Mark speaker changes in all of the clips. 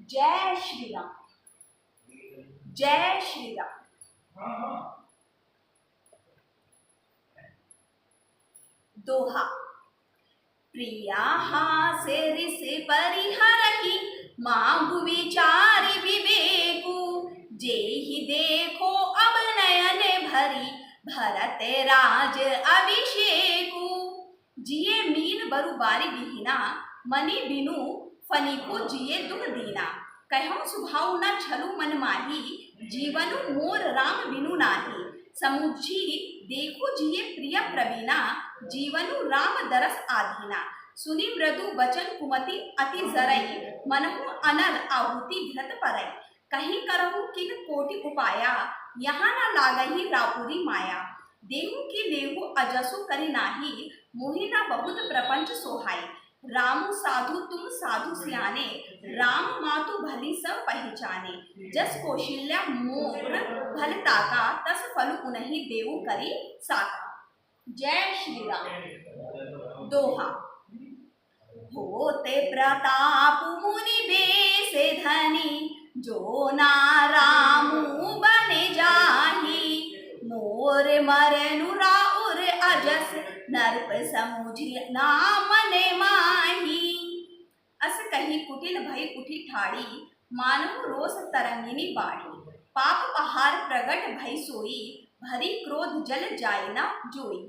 Speaker 1: जय श्री राम। जय श्री राम। दोहा। प्रिया हासे ऋषि परिहरहि मांगु विचारि विवेकु जेहि देखो अब नयन भरी भरत राज अभिषेकु। जिये मीन बरु बारी बिहिना मनि बिनु फनिको जिये दुख दीना। कहूँ सुभाव न छलु मन माही जीवनु मोर राम बिनु नाही। समुझी देखो जिये प्रिय प्रवीणा जीवनु राम दरस आधीना। सुनी मृदु बचन कुमति अति जरई मनहु अनल आहुति घृत परई। कहीं करहु किन कोटि उपाया यहाँ न लागही रापुरी माया। देहु की लेहु अजसु करि नाही मोहि न बहुत प्रपंच सोहाई। रामु साधु तुम साधु सियाने राम मातु भली सब पहचाने। जस कौशल्या मोर भल ताका तस फल उन्हीं देव करी साका। जय श्री राम। दोहा। होते प्रताप मुनि बेसे धनी जो ना रामु बने जाही। मोर मरनु राउर अजस नरप समुझी नाम ने माही। अस कही कुटिल भई उठी ठाड़ी मानव रोष तरंगिनी बाढ़ी। पाप पहाड़ प्रगट भई सोई भरी क्रोध जल जाय न जोई।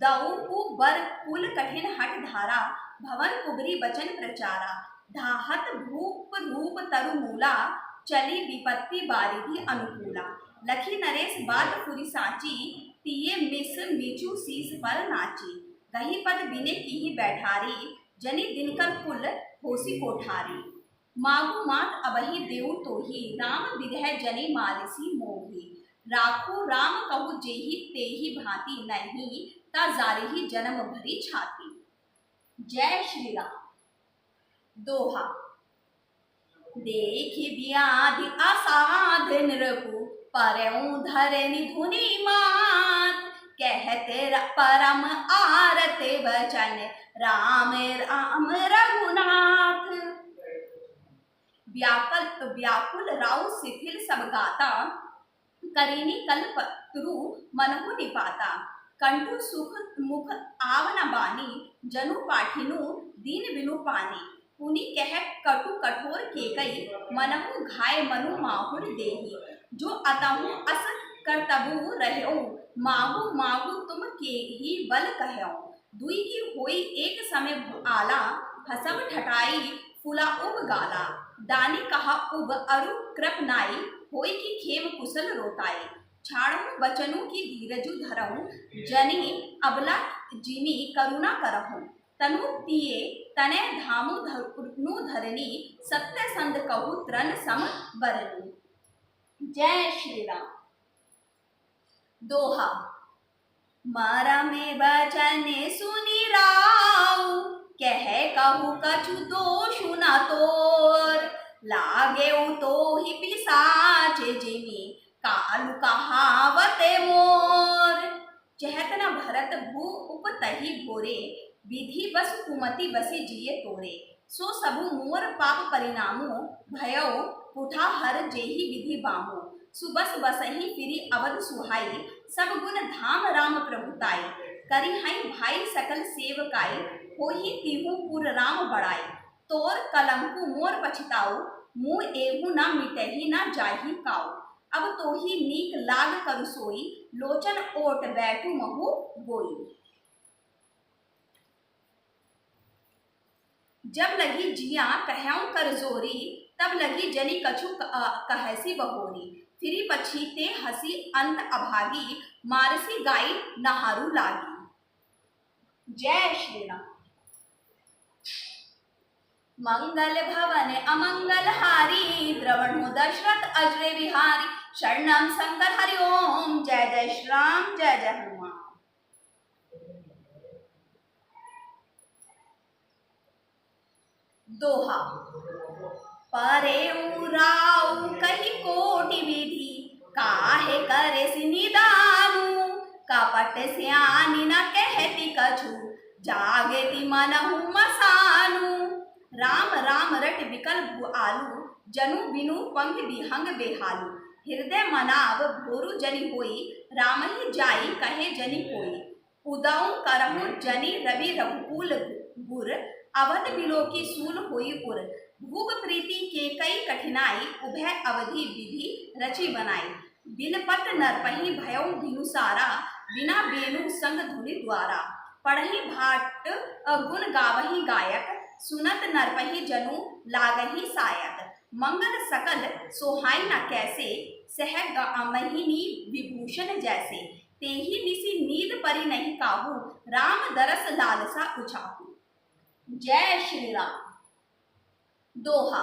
Speaker 1: दऊ बर कुल कठिन हट धारा भवन कुबरी बचन प्रचारा। धाहत भूप रूप तरु मूला चली विपत्ति बारिधि अनुकूला। लखी नरेश बात फुरी साची तिये मिस मीचू शीस पर नाची। गही पद बिने की बैठारी जनी दिनकर कुल होसी कोठारी। मागु मात अबही देव तोही राम विदेह जनी मारिसी मोही। राखो राम कहु जेहि तेहि भांति नहीं ता जारिहि जन्म भरी छाती। जय श्री राम। दोहा। देखि व्याधि असाध नृपु परऊं धरनि धुनि मात। कहते परम आरते बचन राम राम रघुनाथ। व्याकुल राउ शिथिल सब गाता करीनी कल्पत्रु मनहु निपाता। कंठु सुख मुख आव न बानी जनु पाठिनु दीन बिनु पानी। पुनि कह कटु कठोर केकई मनहु घाय मनु माहुर देही। जो अतहु अस करतबु रहौ माहु माहु तुम के ही बल कहौ। दुई की होई एक समय आला हसब ठटाई फूला उब गाला। दानी कहा उब अरु कृप नाई होई की खेम कुशल रोताई। छाड़ू बचनों की धीरजु धरहु जनी अबला जिमी करुणा करहु। तनु तिये तने धामु धनु धरनी सत्य संद कहु त्रन सम बरनी। जय श्री राम। दोहा। मरमे बचन सुनि राउ कह कहु कछु दोषु न तोर। लागे तोहि पिशाच जिमी कालु कहावते मोर। चहत न भरत भू उपतहि भोरे विधि बस कुमति बसी जिये तोरे। सो सबु मोर पाप परिणामो भयो उठा हर जेहि विधि बामो। सुबस बसहि फिरी अवध सुहाई सब गुण धाम राम प्रभुताई। करी हई भाई सकल सेवकाई होहि तिहु पुर राम बड़ाई। तोर कलंकु मोर पछिताऊ मुँह एहु न मिटहि न जाहि काऊ। अब तोहि नीक लाग करु सोई लोचन ओट बैठु महु गोई। जब लगी जिया कहऊं कर जोरी तब लगी जनी कछु कहसी बहोरी। फिरी पछीते हसी अंत अभागी मारसी गाई नहारू लागी। जय श्री राम। मंगल भवन अमंगल हारी द्रवणो दशरथ अजरे विहारी। शरणम शंकर हरि ओम। जय जय श्री राम। जय जय हनुमान। दोहा। परे राउ कही कोटि विधि काहे करे निदानु। कपट स्यानी न कहती कछु जागेति मनहु मसानु। राम राम रट विकल भु आलू, जनु बिनु पंख विहंग बेहालू। हृदय मनाव भोरु जनि होई, राम ही जाई कहे जनि कोई। उदऊ करहु जनि रवि रघुकुल गुर, अवध बिलो की सूल होई उर। भूप प्रीति के कई कठिनाई, उभय अवधि विधि रचि बनाई। बिलपत नरपहि भयउ भिनुसारा, बिना बेनु संग धुनि द्वारा। पढ़हि भाट गुण गावहि गायक, सुनत नरपहि जनु लागहि सायक। मंगल सकल सोहाई न कैसे, सह महीनी विभूषण जैसे। तेहि निसि नींद परि नहीं काहू, राम दरस लालसा उचाहू। जय श्री राम। दोहा।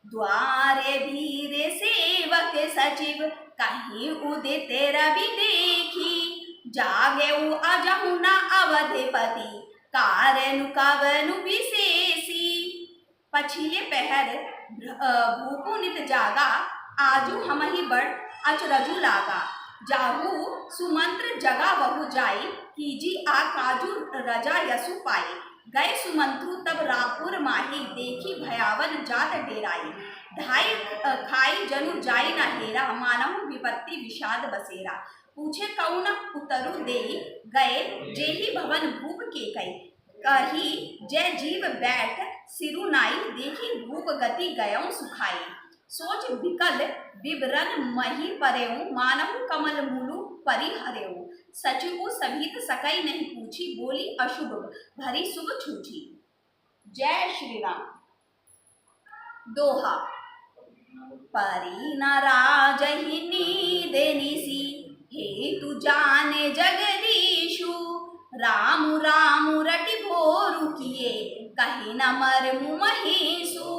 Speaker 1: द्वारे धीरे सेवक सचिव, कहीं उदित रवि देखी। जागे अजहु न अवधिपति, कारनु कवनु विशेषी। पछिले पहर भूपु नित जागा, आजू हमहि बड़ अचरजु लागा। जाहू सुमंत्र जगा बहु जाई, कीजी आ काजू रजा यसु पाई। गए सुमंत्रु तब रापुर माही, देखी भयावन जात डेराई। ढाई खाई जनु जाई न हेरा, मानहु विपत्ति विषाद बसेरा। पूछे कौन उतरु देई, गए जेहि भवन भूप के कई। कही जय जीव बैठ सिरु नाई, देखी भूप गति गयऊं सुखाई। सोच विकल विवरण मही परेऊ, मानहु कमल मूलु परिहरेऊ। सचिव सभित सकई नहीं पूछी, बोली अशुभ भरी शुभ छूची। जय श्री राम। दोहा। परी न राजहि नीद निसी, हेतु जाने जगदीशु। रामु रामु रटि भोरु किए, कही न मरमु महेशु।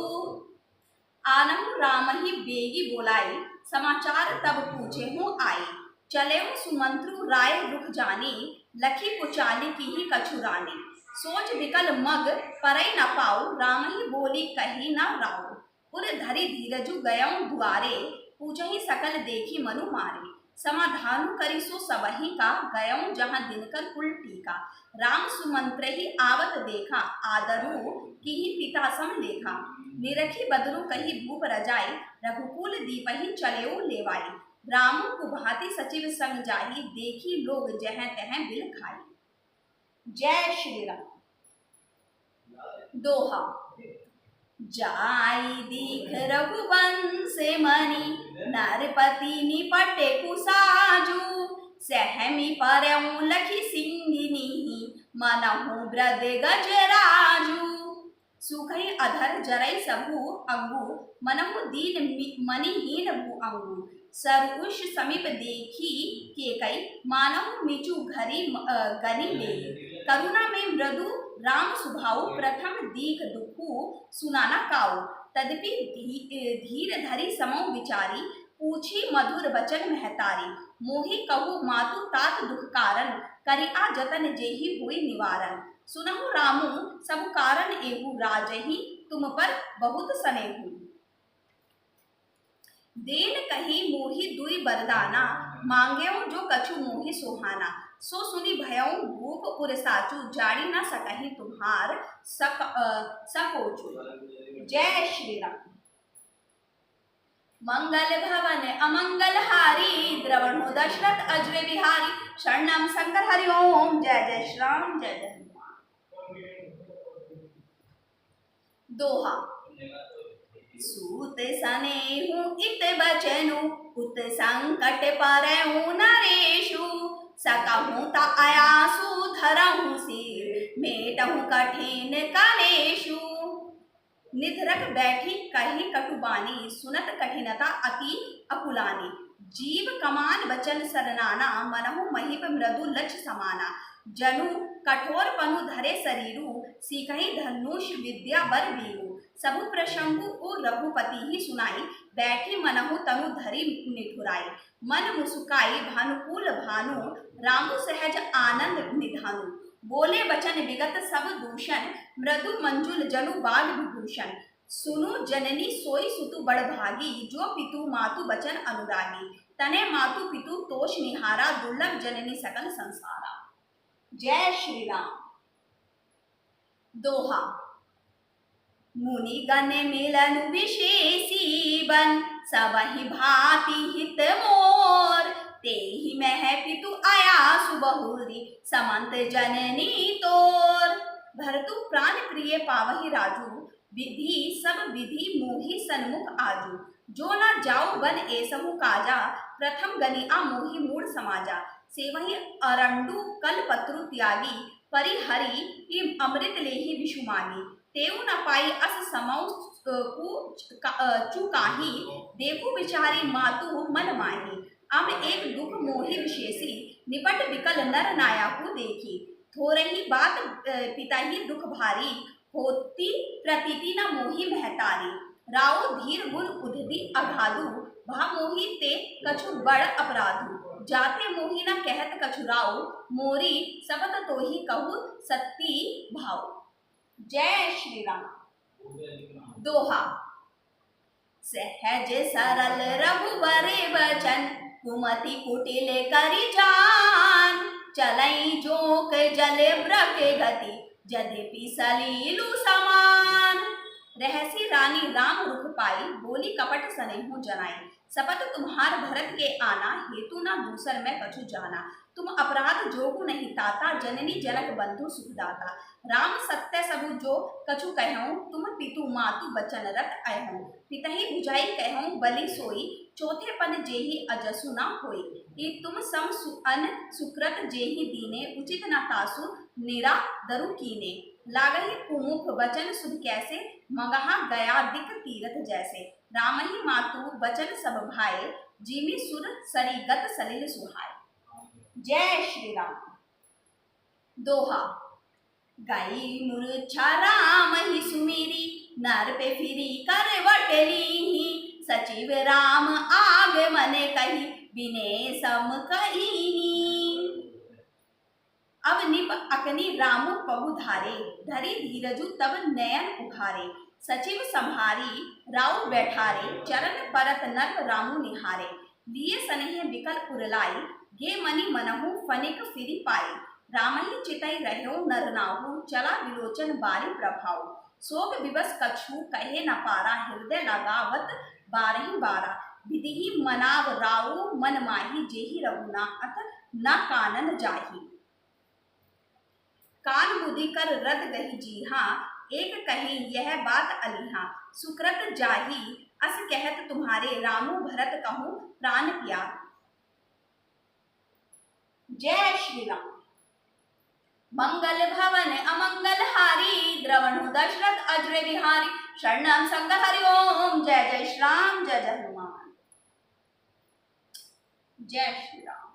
Speaker 1: आनहु राम ही बेगी बोलाई, समाचार तब पूछे हूँ आई। चले सुमंत्रु राय रुख जानी, लखी पुचाली की ही कछुरानी। सोच विकल मग परई न पाऊ, राम ही बोली कही न राऊ। पुर धरि धीरजु गयऊं दुआरे, पूछहि सकल देखी मनु मारे। समाधानु करि सो सबहि का, गयऊं जहाँ दिनकर कुल टीका। राम सुमंत्र ही आवत देखा, आदरु की ही पिता सम लेखा। निरखी बदरु कही भूप रजाई, रघुकुल दीपहि चलेऊ लेवाई। रामु कुभाति सचिव संग जाही, देखी लोग जह तह बिल खाई। जय श्री राम। दोहा। जाई दीख रघुवंश मणि, नरपति निपटे कुसाजु। सहमी परऊ लखी सिंगिनी, मनहु ब्रद गजराजु। सुखई अधर जरई सबु अंगु, मनहु दीन मनिहीन भू अंगु। सरुष समीप देखी के कई, मानहु मिचु घरी गनि ले। करुणा में मृदु राम सुभाऊ, प्रथम दीख दुखु सुनाना काऊ। तदपि धीर धरि समौ विचारी, पूछी मधुर बचन महतारी। मोहि कहु मातु तात दुख कारण, करि आ जतन जेहि हुई निवारण। सुनहु रामु सब कारण एहु, राजहि तुम पर बहुत सनेहु। देन कही मोहि दुई बरदाना, मांगेऊ जो कछु मोहि सुहाना। सो सुनी भयऊ भूप उर साचु, जाड़ी न सकहि तुम्हार सकोचु। जय श्री राम। मंगल भवन अमंगल हारी, द्रवणो दशरथ अजर बिहारी। शरणम शंकर हरि ओम। जय जय श्री राम, जय जय हनुमान। दोहा। सूत सनेहु इत बचनु, उत संकट परऊ नरेशु। सकहु त आयासु धरहु सिर, मेटहु कठिन कलेशु। निधरक बैठी कही कटुबानी, सुनत कठिनता अति अकुलानी। जीव कमान बचन सरनाना, मनहु महीप मृदु लक्ष्य समाना। जनु कठोर पनु धरे शरीरु, सीखहि धनुष विद्या बर वीरु। सबु प्रसंगु को रघुपति ही सुनाई, बैठी मनहु तनु धरि निठुराई। मन मुसुकाई भानुकूल भानु, रामु सहज आनंद निधानु। बोले वचन विगत सब दूषण, मृदु मंजुल जनु बाल विभूषण। सुनु जननी सोई सुतु बड़ भागी, जो पितु मातु बचन अनुरागी। तने मातु पितु तोष निहारा, दुर्लभ जननी सकल संसारा। जय श्री राम। दोहा। मुनि गण मिलन विशेषी बन, सबहि भांति हित मोर। तेहि मह पितु आयासु बहुरी, समंत जननी तोर। भरतु प्राण प्रिय पावहि राजू, विधि सब विधि मोहि सन्मुख आजू। जो न जाऊ बन ऐसहु काजा, प्रथम गनिया मोहि मूढ़ समाजा। सेवहि अरंडु कल पत्रु त्यागी, परिहरि अमृत लेहि विषु मागी। तेउ न पाई अस समौ चुकाही, देखु बिचारी मातु मन माही। अब एक दुख मोहि विशेषी, निपट विकल नर नायाकु देखी। थोरही बात पिताही दुख भारी, होती प्रतीति न मोहि महतारी। राउ धीर गुण उद्धि अगाधु, भा मोहि ते कछु बड़ अपराधु। जाते मोहि न कहत कछु राउ, मोरी सबत तोहि कहु सत्ती भाव। जय श्री राम। दोहा। सहज सरल रघुबरे बचन, कुमति कुटिल करि जान। चलई जोक जल ब्रक गति, यद्यपि सलीलु समान। रहसी रानी राम रुख पाई, बोली कपट सनेहु जनाई। सपत तुम्हार भरत के आना, हेतु न दूसर मैं कछु जाना। तुम अपराध जोगु नहीं ताता, जननी जनक बंधु सुखदाता। राम सत्य सबु जो कछु कहऊँ, तुम पितु मातु बचन रत अयहूँ। पितहि बुझाई कहऊँ बलि सोई, चौथे पन जेहि अजसु न होई। ये तुम सम अन सुकृत जेहि दीने, उचित न तासु निरा दरु कीने। लागहि कुमुख वचन सुध कैसे, मगहा गया दिक तीरथ जैसे। रामहि मातु वचन सब भाए, जिमि सुर सरिगत सलिल सुहाए। जय श्री राम। दोहा। गई मूर्छा राम ही सुमिरी, नर पे फिरी करवट लीही। सचिव राम आगमन कही, बिने सम कहीनी। अब निप अकनी रामु पगु धारे, धरी धीरजु तब नयन उघारे। सचिव संहारी राउ बैठारे, चरण परत नर रामु निहारे। लिए सनेह विकल उरलाई, गे मनि मनहु फनिक फिरी पाई। रामहि चितई रह्यो नर नाहु, चला विलोचन बारी प्रभाव। शोक विवश कछु कहे न पारा, हृदय लगावत बारहि बारा। विधिहि मनाव राउ मन माही, जेहि रघुनाथ न कानन जाही। कान बुद्धि कर रद गही जीहा, एक कही यह बात अलीहा। सुकृत जाही अस कहत तुम्हारे, रामु भरत कहूँ प्राण प्यार। जय श्री राम। मंगल भवन अमंगल हारी, द्रवणु दशरथ अजर बिहारी। शरणम संग हरि ओम, जय जय श्री राम, जय जय हनुमान। जय श्री राम।